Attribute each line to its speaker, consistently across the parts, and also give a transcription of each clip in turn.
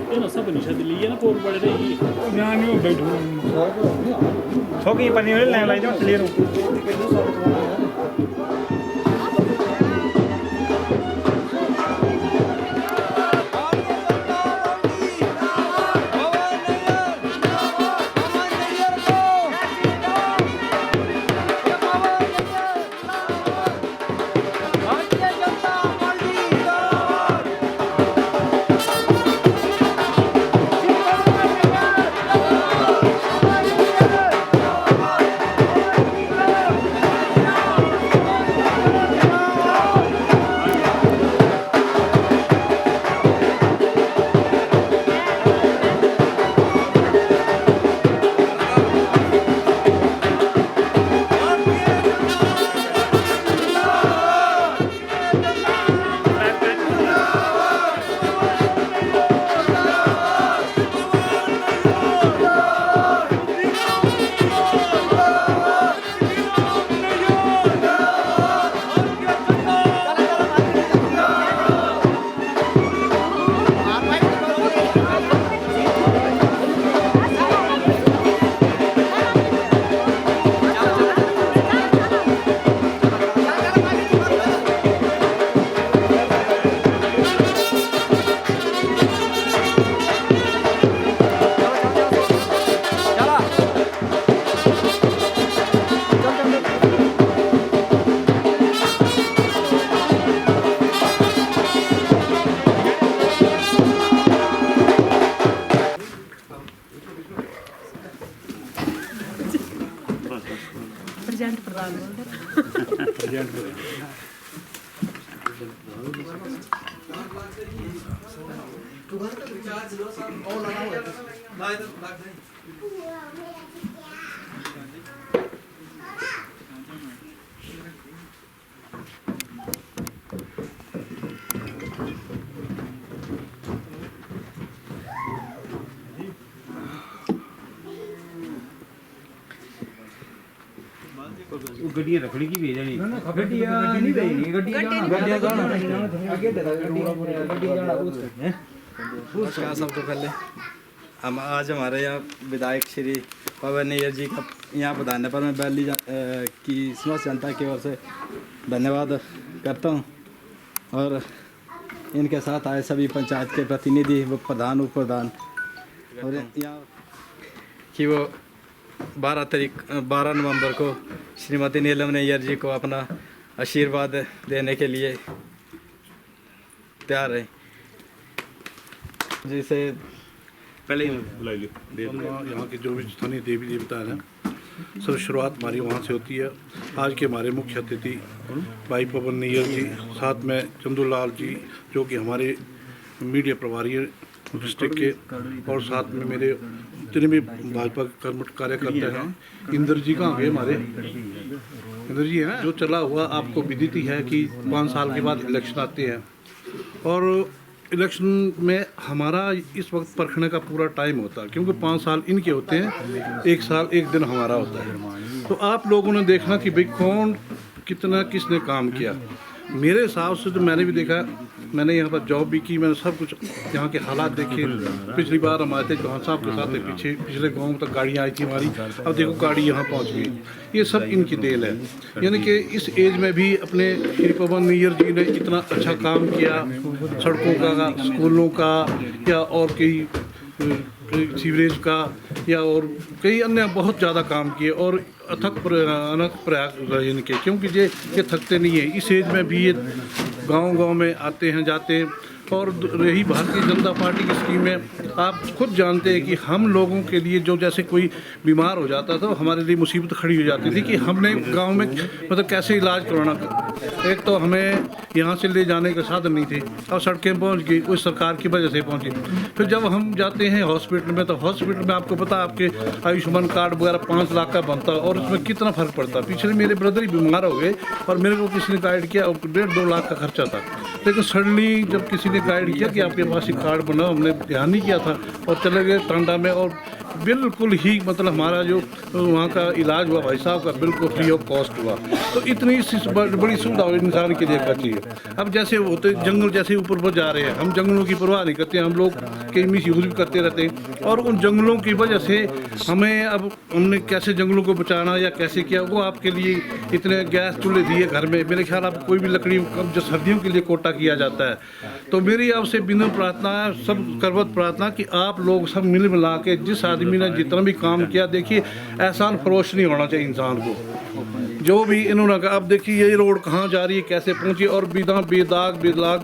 Speaker 1: किन सब निशा दिल्ली ना पोर बड़े रही
Speaker 2: यहाँ नहीं बैठो सो की पनी वाले लाइन लाइन क्लियर हो
Speaker 3: प्रजेंट प्रधान बोल
Speaker 2: गड्डियां रखने की भेजनी गड्डियां नहीं भेजनी गड्डियां जाना आगे गड्डियां जाना
Speaker 4: नमस्कार। सबसे पहले हम आज हमारे यहाँ विधायक श्री पवन नैयर जी का यहाँ पधारने पर मैं बैली की समस्त जनता की ओर से धन्यवाद करता हूँ और इनके साथ आए सभी पंचायत के प्रतिनिधि व प्रधान उप प्रधान और यहाँ कि वो 12 नवंबर को श्रीमती नीलम नैयर जी को अपना आशीर्वाद देने के लिए तैयार है। जिसे
Speaker 2: पहले बुला लियो यहाँ के जो भी स्थानीय देवी देवता हैं सब शुरुआत हमारी वहाँ से होती है। आज के हमारे मुख्य अतिथि भाई पवन नैयर जी, साथ में चंदूलाल जी जो कि हमारे मीडिया प्रभारी हैं डिस्ट्रिक्ट के, और साथ में मेरे जितने भी भाजपा कर्मठ कार्यकर्ता हैं। इंद्र जी कहाँ गए हमारे? इंद्र जी हैं। जो चला हुआ आपको विदित ही है कि 5 साल के बाद इलेक्शन आते हैं और इलेक्शन में हमारा इस वक्त परखने का पूरा टाइम होता है, क्योंकि 5 साल इनके होते हैं, 1 साल 1 दिन हमारा होता है। तो आप लोगों ने देखना कि भाई कौन कितना किसने काम किया। मेरे हिसाब से तो मैंने भी देखा, मैंने यहाँ पर जॉब भी की, मैंने सब कुछ यहाँ के हालात देखे। पिछली बार हम आए थे जहाँ साहब के साथ पीछे पिछले गाँव तक गाड़ियाँ आई थी हमारी, अब देखो गाड़ी यहाँ पहुँच गई। ये सब इनकी देन है। यानी कि इस एज में भी अपने श्री पवन नैयर जी ने इतना अच्छा काम किया, सड़कों का, स्कूलों का, या और कई सीवरेज का, या और कई अन्य बहुत ज़्यादा काम किए और अथक प्रयास रहे इनके, क्योंकि ये थकते नहीं है। इस एज में भी ये गांव-गांव में आते हैं जाते हैं। और रही भारतीय जनता पार्टी की स्कीमें, आप खुद जानते हैं कि हम लोगों के लिए जो जैसे कोई बीमार हो जाता था हमारे लिए मुसीबत खड़ी हो जाती थी कि हमने गांव में मतलब कैसे इलाज करवाना। एक तो हमें यहाँ से ले जाने के साधन नहीं थे, अब सड़कें पहुँच गई, उस सरकार की वजह से पहुँची। फिर जब हम जाते हैं हॉस्पिटल में, तो हॉस्पिटल में आपको पता आपके आयुष्मान कार्ड वगैरह 5 लाख का बनता और उसमें कितना फ़र्क पड़ता। पिछले मेरे ब्रदर ही बीमार हो गए और मेरे को किसी ने गाइड किया, 1.5-2 लाख का खर्चा था। लेकिन सडनली जब किसी ने गाइड किया कि आपके पास ही कार्ड बना, हमने ध्यान नहीं किया था और चले गए टांडा में, और बिल्कुल ही मतलब हमारा जो वहाँ का इलाज हुआ भाई साहब का बिल्कुल फ्री ऑफ कॉस्ट हुआ। तो इतनी बड़ी सुविधा इंसान के लिए करनी चाहिए। अब जैसे होते जंगल जैसे ऊपर ऊपर जा रहे हैं, हम जंगलों की परवाह नहीं करते, हम लोग के मिस यूज भी करते रहते हैं और उन जंगलों की वजह से हमें अब हमने कैसे जंगलों को बचाना या कैसे किया वो आपके लिए इतने गैस चूल्हे दिए घर में। मेरे ख्याल आप कोई भी लकड़ी जो सर्दियों के लिए कोटा किया जाता है। तो मेरी आपसे बिना प्रार्थना है, सब करवत प्रार्थना कि आप लोग सब मिल मिला के जिस आदमी ने जितना भी काम किया, देखिए एहसान फरोश नहीं होना चाहिए इंसान को। जो भी इन्होंने कहा, अब देखिए ये रोड कहाँ जा रही है, कैसे पहुंची और बिना बेदाग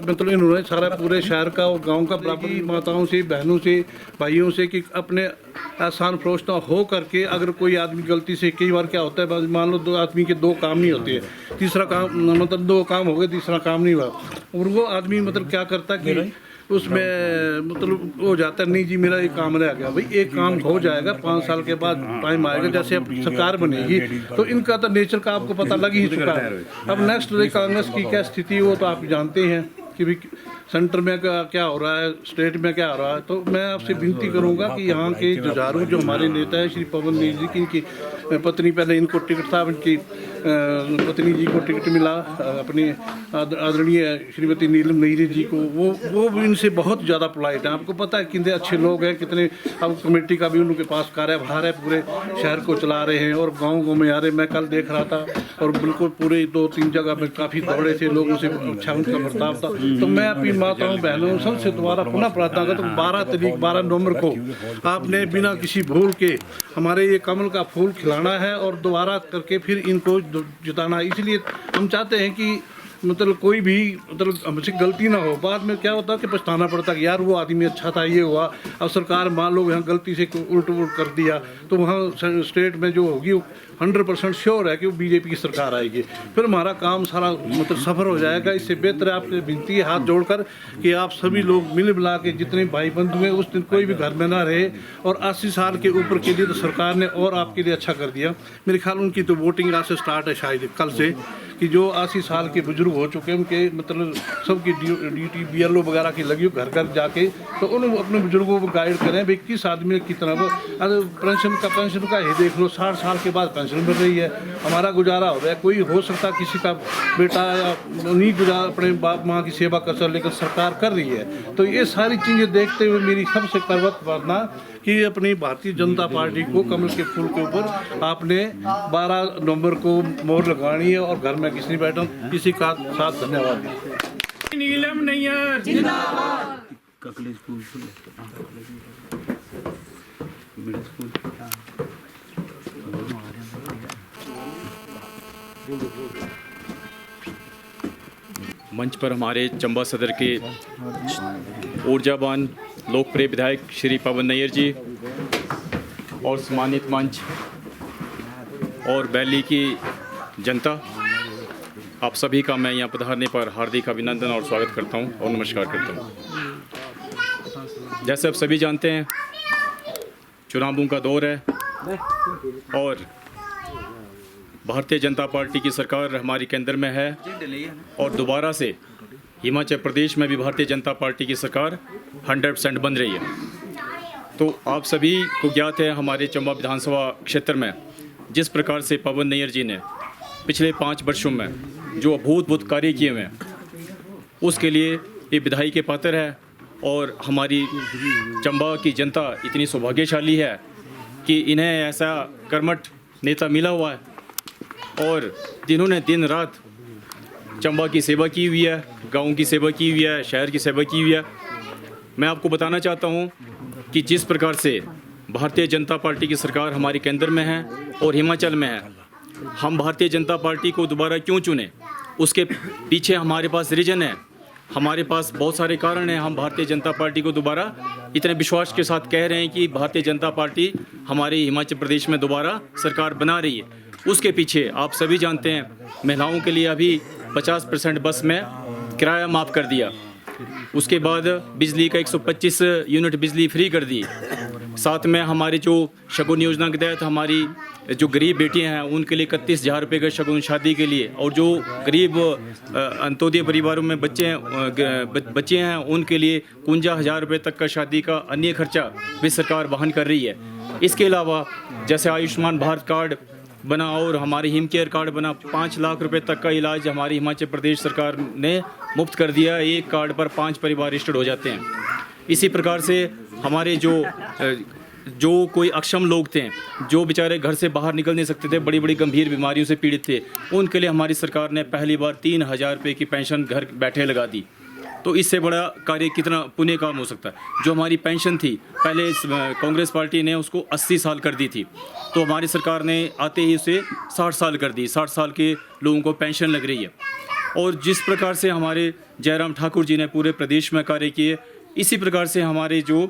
Speaker 2: मतलब इन्होंने सारा पूरे शहर का और गांव का बराबर माताओं से, बहनों से, भाइयों से कि अपने एहसान फरोश ना हो करके अगर कोई आदमी गलती से, कई बार क्या होता है मान लो दो आदमी के दो काम नहीं होते हैं, तीसरा काम मतलब दो काम हो गए तीसरा काम नहीं हुआ और वो आदमी मतलब क्या करता कि उसमें मतलब हो जाता है नहीं जी मेरा एक काम रह गया। भाई एक काम हो जाएगा, 5 साल के बाद टाइम आएगा, जैसे अब सरकार बनेगी तो इनका तो नेचर का आपको पता लग ही चुका है। अब नेक्स्ट कांग्रेस की क्या स्थिति है वो तो आप जानते हैं कि भी सेंटर में क्या हो रहा है, स्टेट में क्या हो रहा है। तो मैं आपसे विनती करूंगा कि यहाँ के जुझारू जो हमारे नेता है श्री पवन नेर जी की, इनकी पत्नी, पहले इनको टिकट था, इनकी पत्नी जी को टिकट मिला, अपनी आदरणीय श्रीमती नीलम नेहरी जी को, वो भी इनसे बहुत ज़्यादा पोलाइट हैं। आपको पता है कितने अच्छे लोग हैं, कितने अब कमेटी का भी उनके पास कार्यभार है, पूरे शहर को चला रहे हैं और गाँव में आ रहे। मैं कल देख रहा था और बिल्कुल पूरे 2-3 जगह में काफ़ी दौड़े थे, लोगों से अच्छा उनका बर्ताव था। तो मैं अपनी माताओं बहनों सबसे दोबारा पुनः प्रार्थना करता हूँ 12 नवंबर को आपने बिना किसी भूल के हमारे ये कमल का फूल खिलाना है और दोबारा करके फिर इनको जिताना। इसलिए हम चाहते हैं कि मतलब कोई भी मतलब हमसे गलती ना हो, बाद में क्या होता है कि पछताना पड़ता कि यार वो आदमी अच्छा था, ये हुआ। अब सरकार मान लो यहाँ गलती से उल्ट कर दिया तो वहाँ स्टेट में जो होगी 100% श्योर है कि वो बीजेपी की सरकार आएगी, फिर हमारा काम सारा मतलब सफर हो जाएगा। इससे बेहतर आपसे विनती है हाथ जोड़कर कि आप सभी लोग मिल मिला के जितने भाई बंधु हैं उस दिन कोई भी घर में ना रहे। और 80 साल के ऊपर के लिए तो सरकार ने और आपके लिए अच्छा कर दिया। मेरे ख्याल उनकी तो वोटिंग आज से स्टार्ट है शायद कल से, कि जो 80 साल के बुजुर्ग हो चुके हैं उनके मतलब सबकी ड्यूटी BLO वगैरह की लगी हो घर घर जाके, तो उन अपने बुजुर्गों को गाइड करें भाई किस आदमी कितना पेंशन का ही देख लो, 60 साल के बाद पेंशन मिल रही है, हमारा गुजारा हो रहा है। कोई हो सकता किसी का बेटा या नहीं गुजार अपने बाप माँ की सेवा कर सकता, लेकिन सरकार कर रही है। तो ये सारी चीज़ें देखते हुए मेरी सबसे करवत प्रार्थना कि अपनी भारतीय जनता पार्टी को कमल के फूल के ऊपर आपने 12 नवंबर को मोहर लगानी है और घर में किसी बैठा किसी का साथ। धन्यवाद।
Speaker 1: नीलम नैयर जिंदाबाद।
Speaker 5: मंच पर हमारे चंबा सदर के ऊर्जावान लोकप्रिय विधायक श्री पवन नैयर जी और सम्मानित मंच और बैली की जनता, आप सभी का मैं यहाँ पधारने पर हार्दिक अभिनंदन और स्वागत करता हूँ और नमस्कार करता हूँ। जैसे आप सभी जानते हैं चुनावों का दौर है और भारतीय जनता पार्टी की सरकार हमारी केंद्र में है और दोबारा से हिमाचल प्रदेश में भी भारतीय जनता पार्टी की सरकार 100% बन रही है। तो आप सभी को ज्ञात है हमारे चंबा विधानसभा क्षेत्र में जिस प्रकार से पवन नैयर जी ने पिछले 5 वर्षों में जो अभूतपूर्व कार्य किए हुए हैं उसके लिए ये बधाई के पात्र है। और हमारी चंबा की जनता इतनी सौभाग्यशाली है कि इन्हें ऐसा कर्मठ नेता मिला हुआ है और जिन्होंने दिन रात चंबा की सेवा की हुई है, गांव की सेवा की हुई है, शहर की सेवा की हुई है। मैं आपको बताना चाहता हूं कि जिस प्रकार से भारतीय जनता पार्टी की सरकार हमारे केंद्र में है और हिमाचल में है, हम भारतीय जनता पार्टी को दोबारा क्यों चुने उसके पीछे हमारे पास रीजन है, हमारे पास बहुत सारे कारण हैं। हम भारतीय जनता पार्टी को दोबारा इतने विश्वास के साथ कह रहे हैं कि भारतीय जनता पार्टी हमारे हिमाचल प्रदेश में दोबारा सरकार बना रही है। उसके पीछे आप सभी जानते हैं महिलाओं के लिए अभी 50% बस में किराया माफ़ कर दिया, उसके बाद बिजली का 125 यूनिट बिजली फ्री कर दी, साथ में हमारे जो शगुन योजना के तहत हमारी जो गरीब बेटियां हैं उनके लिए 31,000 रुपये का शगुन शादी के लिए, और जो गरीब अंत्योदय परिवारों में बच्चे हैं उनके लिए 51,000 रुपये तक का शादी का अन्य खर्चा भी सरकार वहन कर रही है। इसके अलावा जैसे आयुष्मान भारत कार्ड बना और हमारी हिम केयर कार्ड बना, 5 लाख रुपए तक का इलाज हमारी हिमाचल प्रदेश सरकार ने मुफ्त कर दिया। एक कार्ड पर 5 परिवार रजिस्टर्ड हो जाते हैं। इसी प्रकार से हमारे जो कोई अक्षम लोग थे, जो बेचारे घर से बाहर निकल नहीं सकते थे, बड़ी बड़ी गंभीर बीमारियों से पीड़ित थे, उनके लिए हमारी सरकार ने पहली बार 3,000 रुपये की पेंशन घर बैठे लगा दी। तो इससे बड़ा कार्य कितना पुण्य काम हो सकता है। जो हमारी पेंशन थी पहले कांग्रेस पार्टी ने उसको 80 साल कर दी थी, तो हमारी सरकार ने आते ही उसे 60 साल कर दी। 60 साल के लोगों को पेंशन लग रही है। और जिस प्रकार से हमारे जयराम ठाकुर जी ने पूरे प्रदेश में कार्य किए, इसी प्रकार से हमारे जो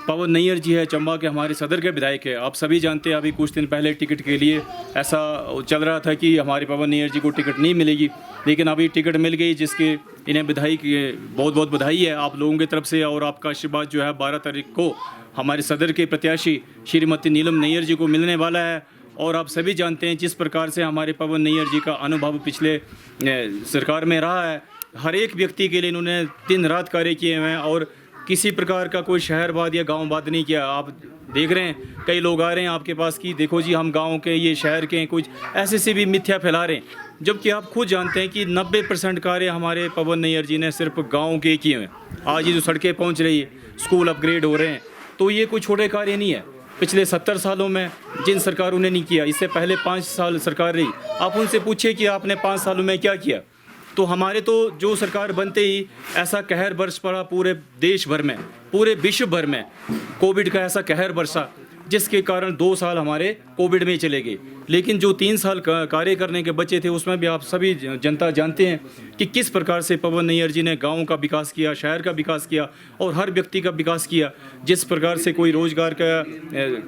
Speaker 5: पवन नैयर जी है, चंबा के हमारे सदर के विधायक है। आप सभी जानते हैं अभी कुछ दिन पहले टिकट के लिए ऐसा चल रहा था कि हमारे पवन नैयर जी को टिकट नहीं मिलेगी, लेकिन अभी टिकट मिल गई, जिसके इन्हें बधाई बहुत बहुत बधाई है आप लोगों की तरफ से। और आपका आशीर्वाद जो है 12 तारीख को हमारे सदर के प्रत्याशी श्रीमती नीलम नैयर जी को मिलने वाला है। और आप सभी जानते हैं जिस प्रकार से हमारे पवन नैयर जी का अनुभव पिछले सरकार में रहा है। हर एक व्यक्ति के लिए इन्होंने दिन रात कार्य किए हुए हैं और किसी प्रकार का कोई शहरवाद या गांववाद नहीं किया। आप देख रहे हैं कई लोग आ रहे हैं आपके पास कि देखो जी हम गांव के, ये शहर के हैं, कुछ ऐसे से भी मिथ्या फैला रहे हैं, जबकि आप खुद जानते हैं कि 90% कार्य हमारे पवन नैयर जी ने सिर्फ गांव के किए हैं। आज ये जो सड़कें पहुंच रही है, स्कूल अपग्रेड हो रहे हैं, तो ये कोई छोटे कार्य नहीं है। पिछले 70 सालों में जिन सरकारों ने नहीं किया, इससे पहले 5 साल सरकार रही, आप उनसे पूछिए कि आपने 5 सालों में क्या किया। तो हमारे तो जो सरकार बनते ही ऐसा कहर बरस पड़ा पूरे देश भर में, पूरे विश्व भर में कोविड का ऐसा कहर बरसा, जिसके कारण 2 साल हमारे कोविड में चले गए। लेकिन जो 3 साल कार्य करने के बचे थे, उसमें भी आप सभी जनता जानते हैं कि किस प्रकार से पवन नैयर जी ने गाँव का विकास किया, शहर का विकास किया और हर व्यक्ति का विकास किया। जिस प्रकार से कोई रोज़गार का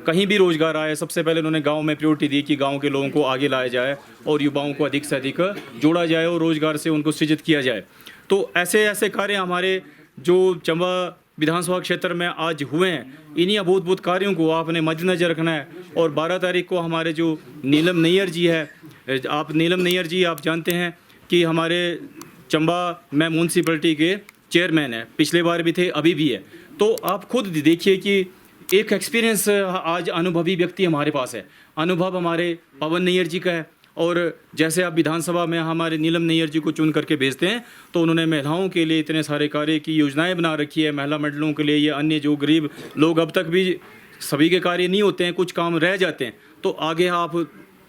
Speaker 5: कहीं भी रोज़गार आए, सबसे पहले उन्होंने गाँव में प्रायोरिटी दी कि गाँव के लोगों को आगे लाया जाए और युवाओं को अधिक से अधिक जोड़ा जाए और रोज़गार से उनको सृजित किया जाए। तो ऐसे ऐसे कार्य हमारे जो चंबा विधानसभा क्षेत्र में आज हुए हैं, इन्हीं अभूतपूर्व कार्यों को आपने मद्देनजर रखना है। और 12 तारीख को हमारे जो नीलम नैयर जी है, आप नीलम नैयर जी आप जानते हैं कि हमारे चंबा में म्यूनसिपलिटी के चेयरमैन है, पिछले बार भी थे, अभी भी है। तो आप खुद देखिए कि एक एक्सपीरियंस आज अनुभवी व्यक्ति हमारे पास है। अनुभव हमारे पवन नैयर जी का है। और जैसे आप विधानसभा में हमारे नीलम नैयर जी को चुन करके भेजते हैं, तो उन्होंने महिलाओं के लिए इतने सारे कार्य की योजनाएं बना रखी है, महिला मंडलों के लिए या अन्य जो गरीब लोग, अब तक भी सभी के कार्य नहीं होते हैं, कुछ काम रह जाते हैं, तो आगे आप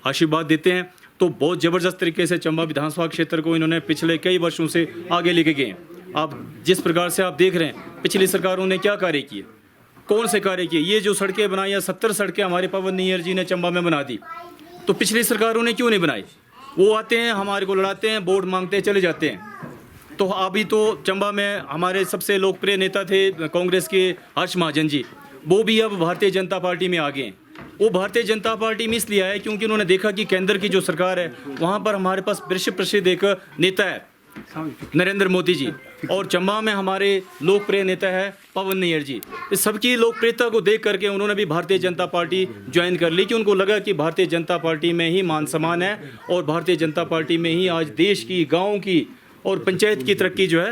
Speaker 5: आशीर्वाद देते हैं। तो बहुत ज़बरदस्त तरीके से चंबा विधानसभा क्षेत्र को इन्होंने पिछले कई वर्षों से आगे लेके गए हैं। आप जिस प्रकार से आप देख रहे हैं पिछली सरकारों ने क्या कार्य किए, कौन से कार्य किए। ये जो सड़कें बनाई है, 70 सड़कें हमारे पवन नैयर जी ने चंबा में बना दी, तो पिछली सरकारों ने क्यों नहीं बनाई। वो आते हैं, हमारे को लड़ाते हैं, वोट मांगते हैं, चले जाते हैं। तो अभी तो चंबा में हमारे सबसे लोकप्रिय नेता थे कांग्रेस के हर्ष महाजन जी, वो भी अब भारतीय जनता पार्टी में आ गए हैं। वो भारतीय जनता पार्टी में इसलिए आए क्योंकि उन्होंने देखा कि केंद्र की जो सरकार है, वहाँ पर हमारे पास विश्व प्रसिद्ध एक नेता है नरेंद्र मोदी जी, और चंबा में हमारे लोकप्रिय नेता है पवन नैयर जी। इस सबकी लोकप्रियता को देख करके उन्होंने भी भारतीय जनता पार्टी ज्वाइन कर ली कि उनको लगा कि भारतीय जनता पार्टी में ही मान सम्मान है और भारतीय जनता पार्टी में ही आज देश की, गांव की और पंचायत की तरक्की जो है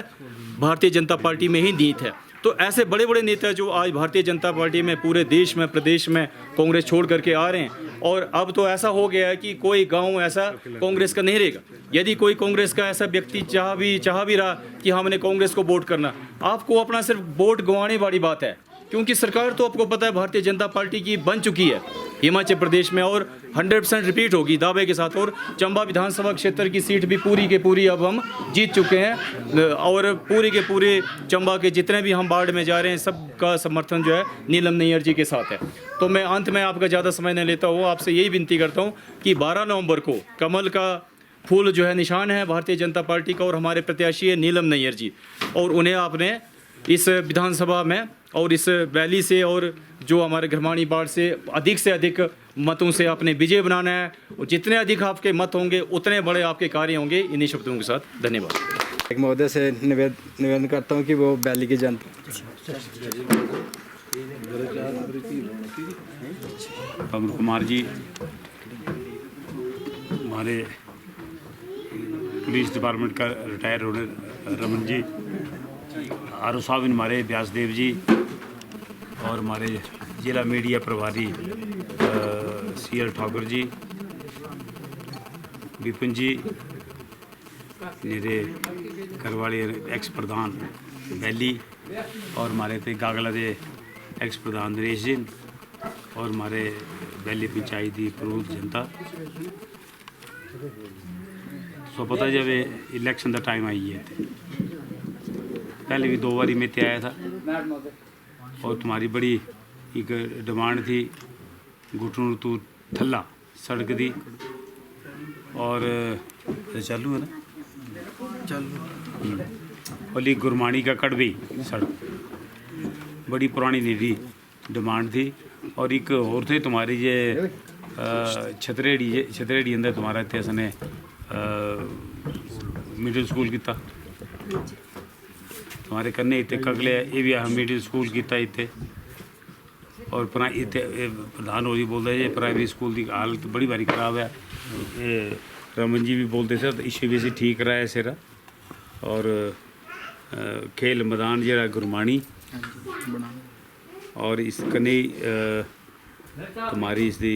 Speaker 5: भारतीय जनता पार्टी में ही नीत है। तो ऐसे बड़े बड़े नेता जो आज भारतीय जनता पार्टी में पूरे देश में, प्रदेश में कांग्रेस छोड़ करके आ रहे हैं। और अब तो ऐसा हो गया है कि कोई गांव ऐसा कांग्रेस का नहीं रहेगा। यदि कोई कांग्रेस का ऐसा व्यक्ति चाह भी रहा कि हमने कांग्रेस को वोट करना, आपको अपना सिर्फ वोट गंवाने वाली बात है, क्योंकि सरकार तो आपको पता है भारतीय जनता पार्टी की बन चुकी है हिमाचल प्रदेश में और 100% रिपीट होगी दावे के साथ। और चंबा विधानसभा क्षेत्र की सीट भी पूरी के पूरी अब हम जीत चुके हैं और पूरे के पूरे चंबा के जितने भी हम वार्ड में जा रहे हैं, सबका समर्थन जो है नीलम नैयर जी के साथ है। तो मैं अंत में आपका ज़्यादा समय नहीं लेता हूँ, आपसे यही विनती करता हूँ कि 12 नवंबर को कमल का फूल जो है निशान है भारतीय जनता पार्टी का और हमारे प्रत्याशी है नीलम नैयर जी, और उन्हें आपने इस विधानसभा में और इस वैली से और जो हमारे घरमाणी वार्ड से अधिक मतों से आपने विजय बनाना है। और जितने अधिक आपके मत होंगे उतने बड़े आपके कार्य होंगे। इन्हीं शब्दों के साथ धन्यवाद।
Speaker 4: एक महोदय से निवेदन करता हूँ कि वो वैली की जनता
Speaker 6: पवन कुमार जी, हमारे पुलिस डिपार्टमेंट का रिटायर होने रमन जी, आर ओ साहब हमारे व्यासदेव जी और हमारे जिला मीडिया प्रभारी CL ठाकुर जी, विपिन जी, मेरे घरवाले एक्स प्रधान बैली, और हमारे थे गागला के एक्स प्रधान नरेश जी, और हमारे बैली पंचायत की प्रबुद्ध जनता। सो पता जब इलेक्शन का टाइम आई है, पहले भी 2 बारी मैं ते आया था, और तुम्हारी बड़ी एक डिमांड थी घुटनों तू थल्ला सड़क दी, और चालू है ना चालू गुरमानी का कड़वी सड़क, बड़ी पुरानी निरी डिमांड थी। और एक और थे तुम्हारी ये छतरेड़ी अंदर तुम्हारा इतने असने मिडिल स्कूल किता तुम्हारे कन्ने इतने कगले, ये भी हम मिडिल स्कूल किता इतने, और प्रधान होरी बोलते हैं प्राइमरी स्कूल की हालत बड़ी बारी खराब है। ये रमन जी भी बोलते थे इसे भी ठीक रहा है सिरा। और खेल मैदान जरा गुरमानी, और इस कन्ने तुम्हारी इसकी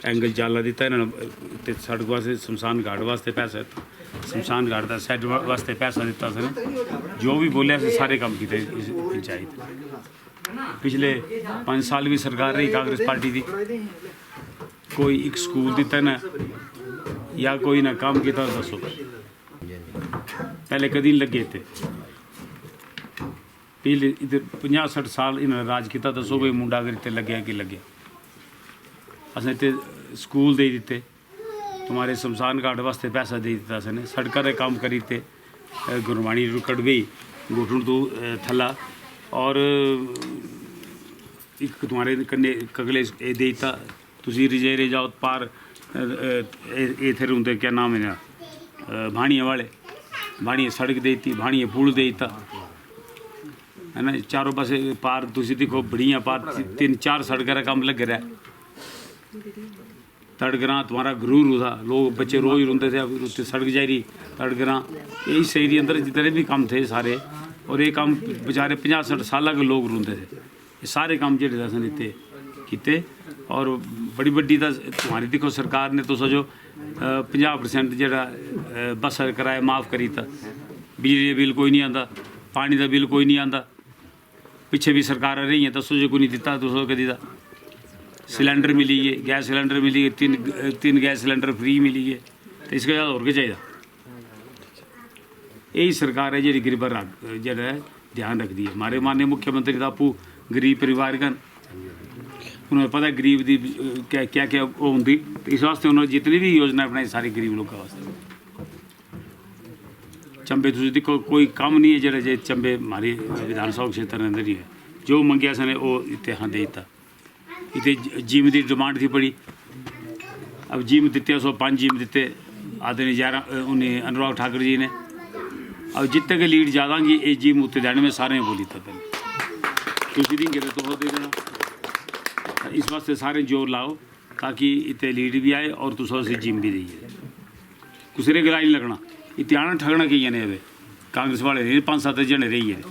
Speaker 6: एंगल जाला दिता इन्होंने सड़क वास्ते, शमशान घाट वास्ते पैसा, शमशान घाट का सैड वास्ते पैसा दिता सर, जो भी बोलिया सारे काम किए इस पंचायत। पिछले 5 साल भी सरकार रही कांग्रेस पार्टी की, कोई एक स्कूल दिता ना या कोई ना काम किया दसो, पहले कदी लगे थे। पहले इधर 50-60 साल इन्होंने राज किया, दसो कोई मुंडा अगर इतने लगे कि लगे। असने इतने स्कूल दे दिते, तुम्हारे शमशान घाट वास्ते पैसा दे दिता असने, सड़कों के काम करी थे गुरबाणी कड़वी घुटन तू थला, और एक तुम्हारे कन्ने कगले दे दिता तुसी रिजेरे जाओ पार इधर होंगे क्या नाम है ना भाणिया वाले, भाणिया सड़क दे दी, भाणिया पुल दे दिता है ना, चारों पासे पार तुसी देखो बड़िया पार 3-4 सड़क का काम लग रहा है। तड़गरा तुम्हारा गरूर था, लोग बच्चे रोज रोंदे थे, उत्ते सड़क जा रही तड़गरा, इस एरिया अंदर जितने भी काम थे सारे, और ये काम बेचारे 50-60 साल के लोग रोंदे थे, ये सारे काम जेडे असन इतने किते। और बड़ी बड़ी तुम्हारी देखो सरकार ने तो समझो 50% जरा बस किराया माफ़ करी था, बिजली बिल कोई नहीं आता, पानी का बिल कोई नहीं आता, पिछे भी सरकार रही है दसो जो कोई नहीं दिता, 200 कदी का सिलेंडर मिली है, गैस सिलेंडर मिली है, 3 गैस सिलेंडर फ्री मिली है, तो इसके ज़्यादा और क्या चाहिए। यही सरकार है जी गरीब जरा ध्यान रखती है। हमारे माननीय मुख्यमंत्री आपू गरीब परिवार का उन्होंने पता गरीब की क्या क्या क्या वो होंगी, तो इस वास्ते उन्होंने जितनी भी योजना बनाई सारी गरीब लोगों वास्ते। चंबे तुम देखो कोई काम नहीं है जरा जे चंबे हमारे विधानसभा क्षेत्र के अंदर ही है, जो मंगया सने वो इतने हाँ दे दिता। इतने जिम की डिमांड थी बड़ी, अब जिम दिते 105 जिम दिते आदरणीय उन्हें अनुराग ठाकुर जी ने, अब जितने के लीड ज़्यादा की ये जिम उत्ते देने में सारे बोली था पहले तुम देंगे तो दे देना, इस वास्ते सारे जोर लाओ ताकि इतने लीड भी आए और तुम जिम भी दीजिए, कुछ रे गला नहीं लगना। इतने आना ठगना कई ने अवे कांग्रेस वाले 5-7 जने रही है।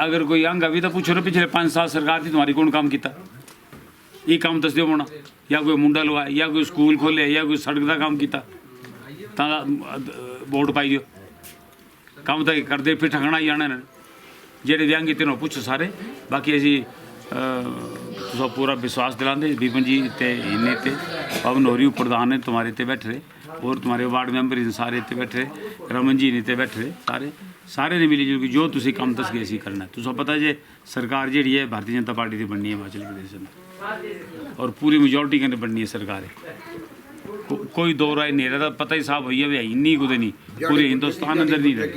Speaker 6: अगर कोई अंग अभी तो पूछो ना पिछले 5 साल सरकार थी तुम्हारी कौन काम किया, ये काम दस दो होना, या कोई मुंडा लवाया, या कोई स्कूल खोले, या कोई सड़क का काम किया, वोट पाई दियो, काम तो करते फिर ठगना ही आना जेडे व्यांग किए उन्होंने पूछो सारे। बाकी असी तुम पूरा विश्वास दिलाते विपिन जी इतने इन्ने ते पवन होरी प्रधान ने तुम्हारे इतने बैठे रहे, और तुम्हारे वार्ड मैंबर सारे इतने बैठे रहे, रमन जी ने इतने बैठे रहे, सारे ने मिली जुली जो तुम काम दस गए असी करना। तुम पता जे सरकार जी है भारतीय जनता पार्टी की बननी है हिमाचल प्रदेश में, और पूरी मेजोरिटी कन्नै बननी है सरकार कोई दो राय नहीं रहा, पता ही साहब भैया भी इन्नी कुछ नहीं पूरे हिंदुस्तान अंदर नहीं रही।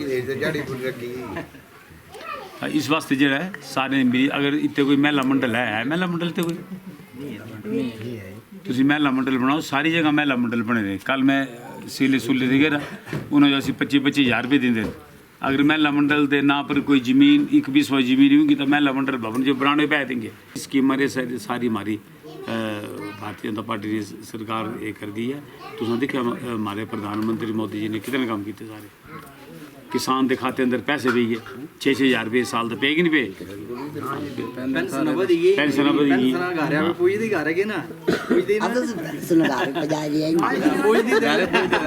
Speaker 6: इस वास्ते जो है सारे मिली, अगर इतने कोई महिला मंडल है महिला मंडल तो कोई तुम महिला मंडल बनाओ, सारी जगह महिला मंडल बने रहे। कल मैं सीले सूले दिखे ना उन्होंने असी 25-25 हज़ार रुपये देंगे, अगर महिला मंडल के ना पर कोई जमीन 21वां जमीन होगी तो महिला मंडल भवन जो बनाने पै देंगे। स्कीम सारी हमारी भारतीय जनता पार्टी ने सरकार ये कर दी है। तुम देखा हमारे प्रधानमंत्री मोदी जी ने कितने काम किए सारे, किसान के खाते अंदर पैसे पे गए 6-6 रुपये साल तो पे कि नहीं पे
Speaker 4: पेंशन वधी गई
Speaker 6: पेंशन वधी गई।
Speaker 4: पेंशन घरे पे पुजदी घरे के ना पुजदी ना
Speaker 7: सुन गा बजा जी
Speaker 4: पुजदी घरे पुजदी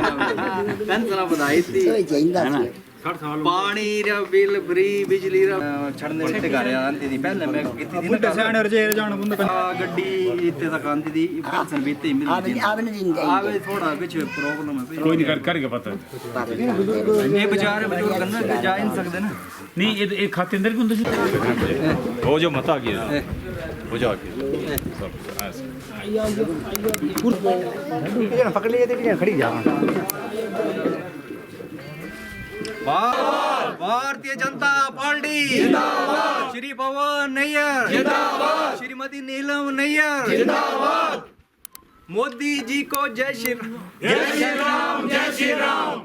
Speaker 4: पेंशन बधाई थी
Speaker 7: तो चाहिदा
Speaker 6: है ना।
Speaker 4: पानी रा बिल फ्री बिजली रा छड़ने ते घरे आंदी थी पहले मैं कितनी दिन
Speaker 8: बुड्ढे सियाने रजेर जान बुंदा
Speaker 4: गड्डी इत्ते तक आंदी थी पेंशन भी इत्ते मिलदी
Speaker 7: आवे आवे नहीं दिन
Speaker 4: आवे थोड़ा कुछ प्रॉब्लम है
Speaker 6: कोई नहीं करके पता
Speaker 4: ये बेचारे बुजुर्ग करना कि जा ही नहीं सकते ना
Speaker 6: नहीं ये खाते अंदर क्यों होंगे
Speaker 5: वो जो मत आ गया वो जा गया
Speaker 8: पकड़ लिए थे कि खड़ी जा
Speaker 4: भारतीय जनता पार्टी जिंदाबाद श्री पवन नैयर जिंदाबाद श्रीमती नीलम नैयर जिंदाबाद मोदी जी को जय श्री राम जय श्री राम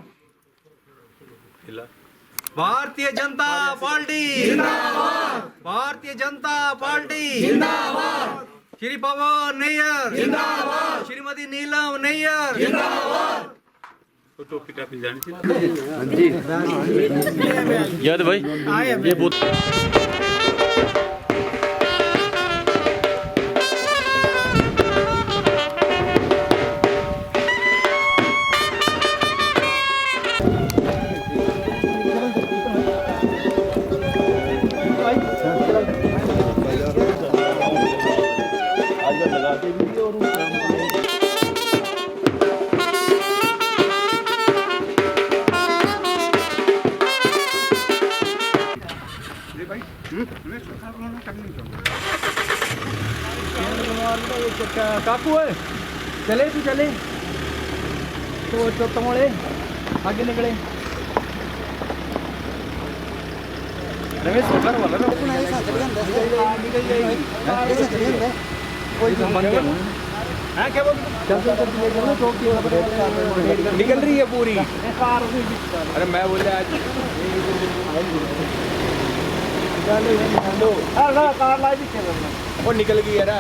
Speaker 4: भारतीय जनता पार्टी जिंदाबाद भारतीय जनता पार्टी जिंदाबाद श्री पवन नैयर जिंदाबाद श्रीमती नीलम नैयर जिंदाबाद
Speaker 6: टोपी टापी जानी थी
Speaker 5: याद भाई ये बहुत
Speaker 8: काकू है चले तू चले तो तुम्हारे आगे निकले रमेश घर वाला ना कोई बंद है क्या बोल चल निकल रही है पूरी अरे मैं बोले आज कार लाई भी वो निकल गई यार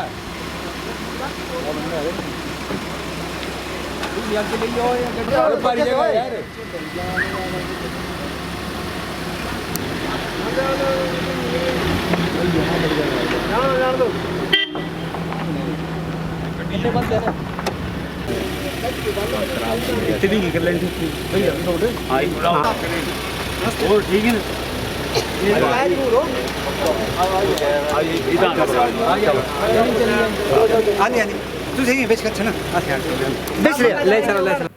Speaker 1: इतनी की कर लेंगे और ठीक है ना
Speaker 8: आनी आनी तू सही बेच कर ना बेच ले ले चलो ले चलो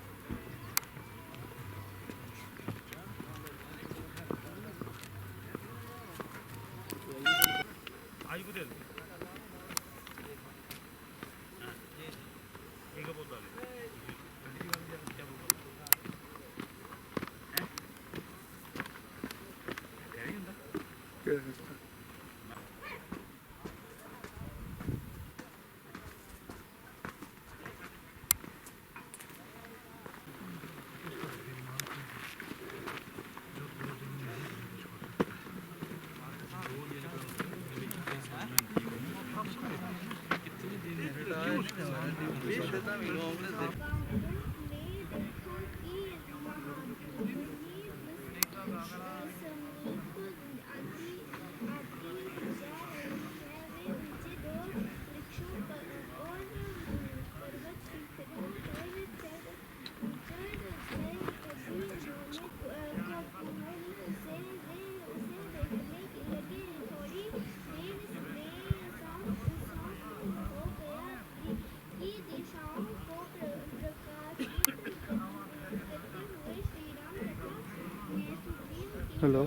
Speaker 8: हेलो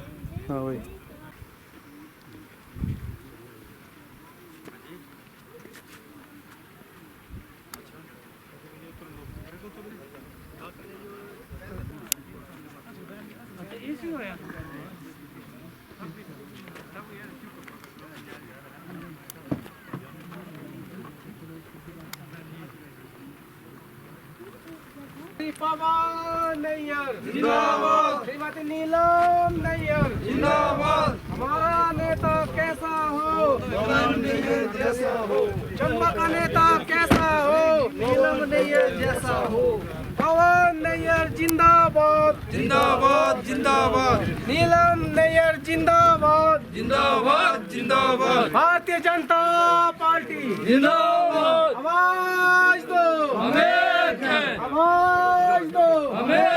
Speaker 8: हाँ भाई
Speaker 9: पवन नैयर जिंदाबाद श्रीमती नीलम नैयर जिंदाबाद हमारा नेता कैसा हो पवन नैयर जैसा हो चंबा का नेता कैसा हो नीलम नैयर जैसा हो पवन नैयर जिंदाबाद जिंदाबाद जिंदाबाद नीलम नैयर जिंदाबाद जिंदाबाद जिंदाबाद भारतीय जनता पार्टी जिंदाबाद आवाज दो हमें आवाज दो हमें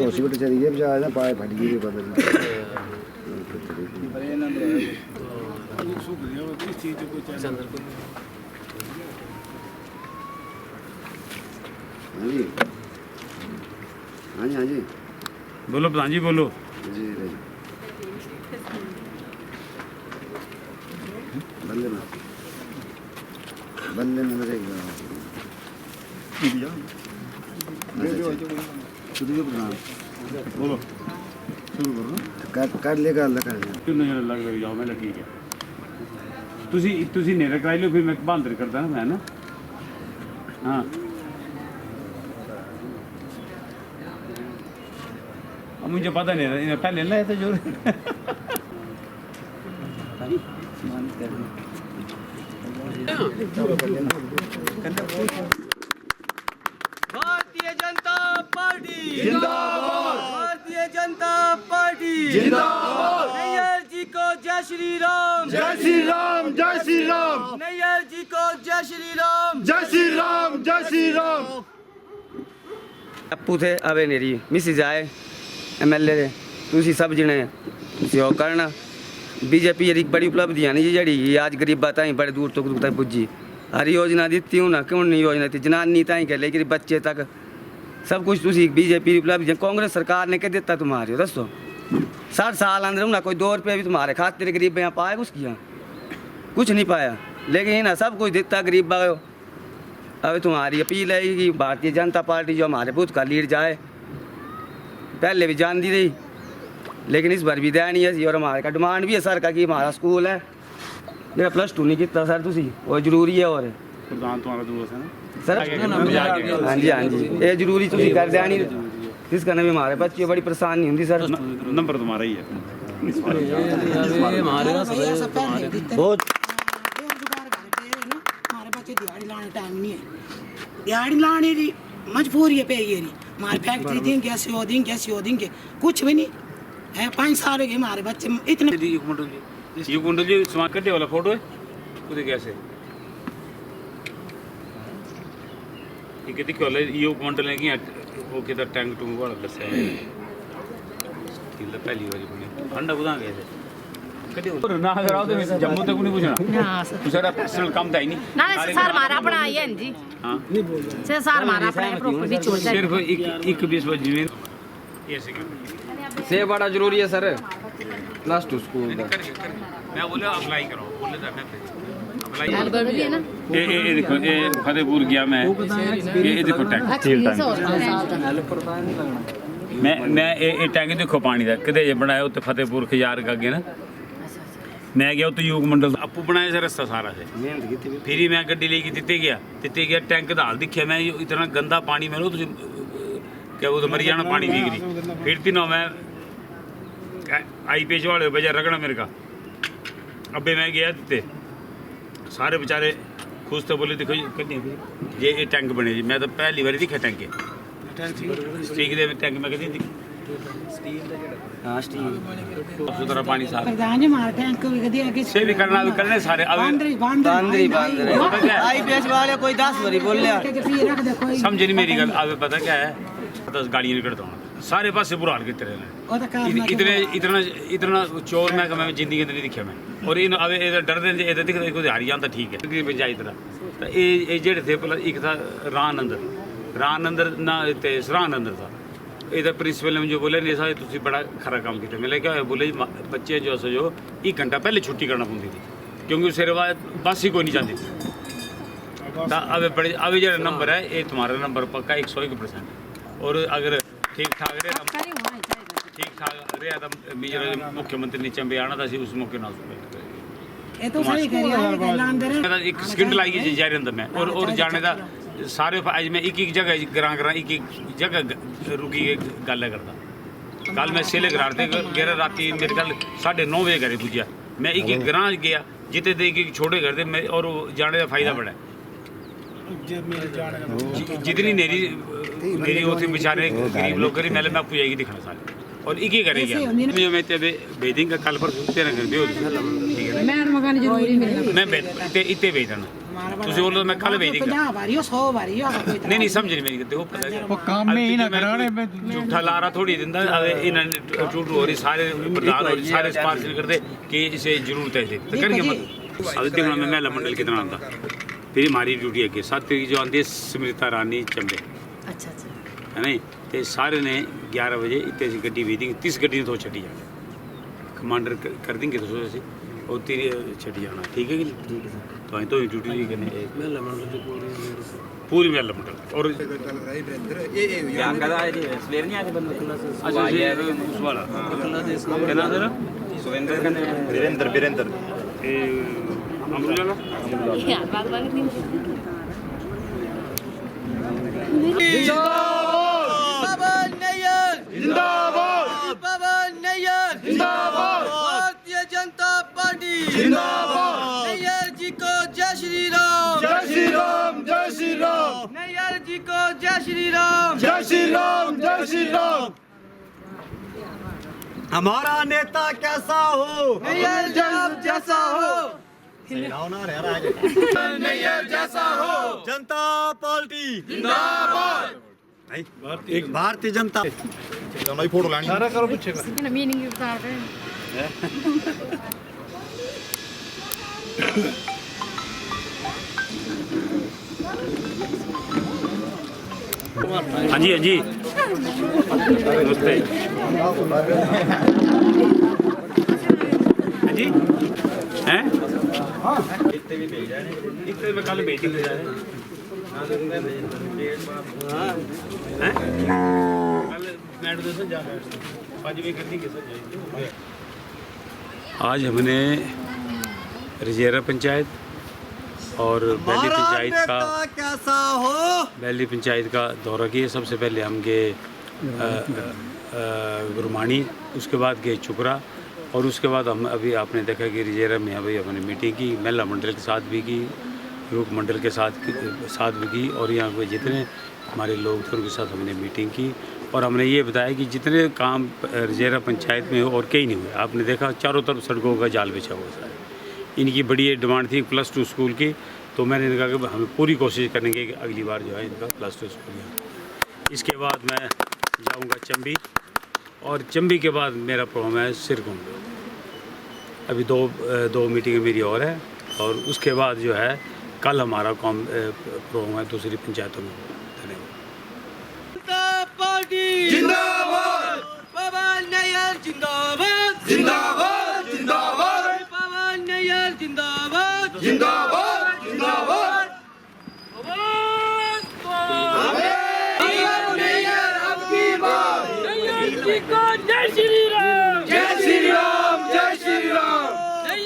Speaker 8: हॉस्पिटल चली गई बजा ना पाए फट गई बदल हाँ जी हाँ जी
Speaker 6: बोलो प्रधान जी बोलो
Speaker 8: जी बल्ले में रहेगा
Speaker 6: बोलो
Speaker 8: शुरू करो कर लेगा अल्लाह कर लेगा
Speaker 6: क्यों नहीं लग लग जाओ मैं ठीक है ਤੁਸੀਂ ਨੇੜੇ ਕਰਾਈ ਲਓ ਫਿਰ ਮੈਂ ਬਹਾਦਰ ਕਰਦਾ ਨਾ ਮੈਂ ਨਾ ਹਾਂ मुझे पता नहीं है पहले ना तो जोर
Speaker 9: जिंदाबाद। नैयर जी को जय श्री राम, जय श्री राम, जय श्री राम। नैयर जी को जय श्री राम, जय श्री राम, जय श्री राम।
Speaker 8: अपू थे अवे नेरी मिसिज आए MLA दे तुसी सब जने सहयोग करना। बीजेपी एक बड़ी उपलब्धियां नहीं जी आज गरीबा ताई बड़े दूर तक पुजी। हर योजना दी हूँ ना क्यों नहीं योजना थी जनानी ताई के लेकर बच्चे तक सब कुछ तुसी बीजेपी उपलब्धियां कांग्रेस सरकार ने क्या देता तुम्हारे दसो 60 साल अंदर ना कोई 2 रुपये भी तुम्हारे खाते गरीब यहाँ पाया कुछ नहीं पाया लेकिन ना सब कुछ देता गरीब को। अब तुम्हारी अपील है कि भारतीय जनता पार्टी जो हमारे बूथ का लीड जाए पहले भी जानती रही लेकिन इस बार भी दया नहीं है और हमारे का डिमांड भी है सर का कि हमारा स्कूल है मेरा +2 नहीं कितना सर तुसी वो जरूरी है और
Speaker 1: ਪ੍ਰਧਾਨ ਤੁਹਾਡਾ ਦੂਰ ਹੈ ਨਾ
Speaker 8: सर हाँ जी ये जरूरी तुसी कर दिया नहीं इस करने में हमारे बच्चे बड़ी परेशानी होती सर।
Speaker 1: ਨੰਬਰ ਤੁਹਾਡਾ ਹੀ ਹੈ
Speaker 7: बहुत हमारे बच्चे दिहाड़ी लाने टाइम नहीं है दिहाड़ी लाने की मजबूरी है पे ये हमारे फैक्ट्री देंगे सो देंगे कुछ भी नहीं है 5 साल हो गए हमारे बच्चे इतने
Speaker 6: ये कुंडल जी समान कटे वाला फोटो है उधर कैसे ये कितने वाला ये कुंडल है कि वो किधर टैंक टूंग वाला दसा है किला पहली बारी बने अंडा कुदां गए थे कटे और ना अगर आओ तो जम्मू तक नहीं पूछना
Speaker 3: हां सर
Speaker 6: दूसरा पर्सनल काम था ही नहीं
Speaker 3: ना सर हमारा अपना ही है जी
Speaker 6: हां
Speaker 3: नहीं बोल सर हमारा अपना प्रॉपर्टी छोड़ दे
Speaker 6: सिर्फ एक 20 बजे जमीन ये सेकंड
Speaker 8: से बड़ा जरूरी है सर +2 स्कूल
Speaker 6: मैं बोला अप्लाई करो बोले था मैं अप्लाई
Speaker 3: अलबर भी है ना
Speaker 6: ये देखो ये फतेहपुर गया मैं ये देखो टैंक मैं ये टैंक देखो पानी का कदे जे बनाया उत्ते फतेहपुर खजार का अगे ना मैं गया उत्ते योग मंडल आपू बनाया से रास्ता सारा से फिर ही मैं गड्डी लेके दिते गया टैंक दा हाल दिखिया मैं इतना गंदा पानी मैं तुम क्या वो तो मर जाना पानी पी गई फिर तीनों मैं आई पेज वाले बजा रगड़ा मेरे का अबे मैं गया दिते सारे बेचारे खुश तो बोले देखो ये टैंक बने जी मैं तो पहली बार दिखा टैंक स्टील दे टैंक में कदी सुधरा पानी सारा
Speaker 7: प्रधान जी हमारे टैंक को भी दिया कि
Speaker 6: से भी करने सारे
Speaker 8: बांदरी आई पेज वाले कोई 10 बारी बोल लिया
Speaker 6: समझ नहीं मेरी गल अब पता क्या है 10 गाड़ियां निकलता हूँ सारे पासे बुरा हाल कितने इतना चोर मैं जिंदगी नहीं दिखा मैं और इन अब डर दे दिखते कोई हारी जाता ठीक है जाई तरह तो ये जेड़े थे पहले एक था रान अंदर ना ते सरान अंदर था ये प्रिंसिपल ने जो बोले नहीं साहब तुम बड़ा खरा काम किया मैंने क्या बोले बच्चे जो 1 घंटा पहले छुट्टी करना पौती थी क्योंकि उससे बस ही कोई नहीं जाती थी अब जो नंबर है ये तुम्हारा नंबर पक्का 101% और अगर ठीक ठाक रहा तो मेजर मुख्यमंत्री ने चंबे आना था उस मौके ना एक स्किंड लाई गई जहर अंदर में और जाने का सारे अज मैं एक जगह ग्रां एक जगह रुकी गल करता कल मैं सेले ग्रार से गेरा राती मेरे गल 9:30 बजे घरे पुज्जा मैं एक ग्रां गया जिते एक छोटे घर से और जाने का फायदा बड़ा जितनी मेरी उसे बेचारे गरीब लोग करी मैं आपको जाएगी दिखाना सारे और एक ही करेगा मैं ते भेजेंगे कल पर तेरा घर भी हो ठीक है मैं इतने भेज देना तुझे बोलो मैं कल भेज दूंगा नहीं समझ नहीं मेरी देखो पता है वो काम में ही ना कराने में झूठा लारा थोड़ी दिंदा इन्होंने टूट हो रही सारे प्रधान और सारे सिफारिश करते कि इसे जरूरत है तो करेंगे मत अब देखना मैं महिला मंडल कितना आता फिर हमारी ड्यूटी है 7 तारीख जो आती है स्मृता रानी चंबे
Speaker 3: अच्छा
Speaker 6: है नहीं तो सारे ने 11 बजे इतने सी गड्डी भेज देंगे 30 गड्डी तो छटी जाए कमांडर कर देंगे तो सोचे और 30 छटी जाना ठीक है कि नहीं ठीक है तो तो ड्यूटी नहीं करनी पूरी महिला मंडल और वीरेंद्र
Speaker 9: भारतीय जनता पार्टी जिंदाबाद। नैयर जी को जय श्री राम, जय श्री राम, जय श्री राम। नैयर जी को जय श्री राम, जय श्री राम, जय श्री राम। हमारा नेता कैसा हो, नैयर जैसा हो, नैयर जैसा हो, जनता पार्टी जिंदाबाद। एक भारतीय जनता फोटो लानी
Speaker 2: सारा करो पीछे का
Speaker 3: मीनिंग बता रहे
Speaker 6: हाँ जी, हाँ जी, नमस्ते। हाँ जी, हैं? इतने में कल भेज दिया है। हैं? कल मेडिटेशन जा रहा है। 5 बजे करनी कैसे जाएगी? आज हमने रिजेरा पंचायत और बैली पंचायत का
Speaker 9: कैसा हो,
Speaker 6: बैली पंचायत का दौरा किया। सबसे पहले हम गए गुरमाणी, उसके बाद गए चुकरा और उसके बाद हम अभी आपने देखा कि रिजेरा में अभी हमने मीटिंग की, महिला मंडल के साथ भी की, युवक मंडल के साथ भी की और यहाँ पे जितने हमारे लोग थे उनके साथ हमने मीटिंग की और हमने ये बताया कि जितने काम रिजेरा पंचायत में हो और कहीं नहीं हुए। आपने देखा चारों तरफ सड़कों का जाल बिछा हुआ सारा। इनकी बड़ी डिमांड थी +2 स्कूल की, तो मैंने इनका कि हमें पूरी कोशिश करेंगे कि अगली बार जो है इनका +2 स्कूल है। इसके बाद मैं जाऊंगा चंबी और चंबी के बाद मेरा प्रोग्राम है सिरकुंड। अभी दो मीटिंग मेरी और है और उसके बाद जो है कल हमारा प्रोग्राम है दूसरी पंचायतों में। धन्यवाद।
Speaker 9: जनता पार्टी जिंदाबाद, पवन नैयर जिंदाबाद, जिंदाबाद जिंदाबाद, पवन नैयर जिंदाबाद, जिंदाबाद जिंदाबाद, नैयर अब की बात, नैयर जी को जय श्री राम, जय श्री राम, जय श्री राम,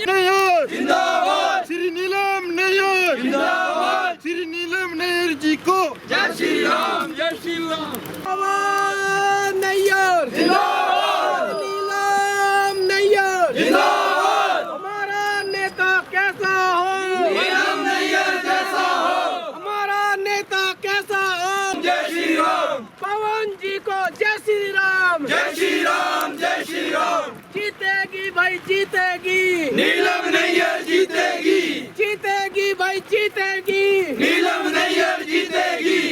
Speaker 9: नैयर जिंदाबाद, श्री नीलम नैयर जिंदाबाद, श्री नीलम नैयर जी को जय श्री राम, जय श्री राम, पवन नैयर जिंदाबाद, नीलम नैयर जिंदाबाद, हमारा नेता कैसा हो, नीलम नैयर जैसा हो, हमारा नेता कैसा हो, जय श्री राम, पवन जी को जय श्री राम, जय श्री राम, जय श्री राम, जीतेगी भाई जीतेगी, नीलम नैयर जीतेगी, जीतेगी भाई जीतेगी, नीलम नैयर जीतेगी,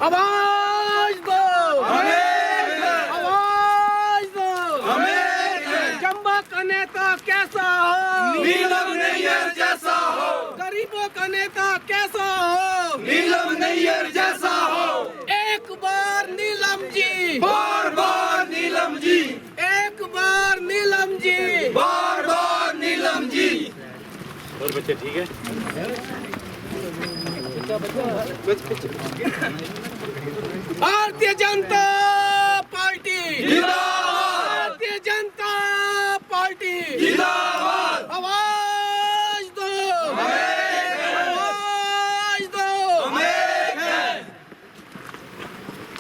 Speaker 9: आवाज दो आवाज दो चंबा का नेता कैसा हो, नीलम नैयर जैसा हो, गरीबों का नेता कैसा हो, नीलम नैयर जैसा हो, एक बार नीलम जी, बार बार नीलम जी, एक बार नीलम जी, बार बार नीलम जी।
Speaker 6: और बच्चे ठीक है?
Speaker 9: भारतीय जनता पार्टी जिंदाबाद, भारतीय जनता पार्टी जिंदाबाद, आवाज दो आवाज दो,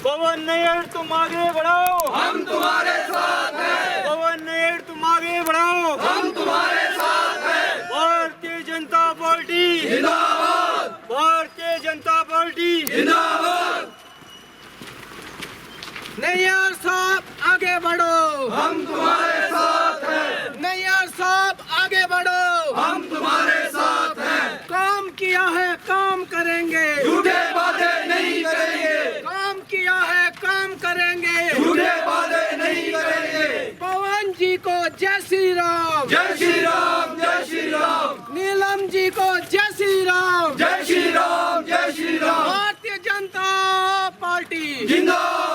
Speaker 9: पवन नैयर तुम आगे बढ़ो, हम तुम्हारे साथ हैं, पवन नैयर तुम आगे बढ़ो, हम तुम्हारे साथ हैं, भारतीय जनता पार्टी जिंदाबाद, भारतीय जनता पार्टी जिंदाबाद, नैयर साहब आगे बढ़ो, हम तुम्हारे साथ हैं, नैयर साहब आगे बढ़ो, हम तुम्हारे साथ हैं, काम किया है काम करेंगे, झूठे वादे नहीं करेंगे, काम किया है काम करेंगे, झूठे वादे नहीं करेंगे, पवन जी को जय श्री राम, जय श्री राम, जय श्री राम, नीलम जी को जय श्री राम, जय श्री राम, जय श्री राम, भारतीय जनता पार्टी जिंदाबाद।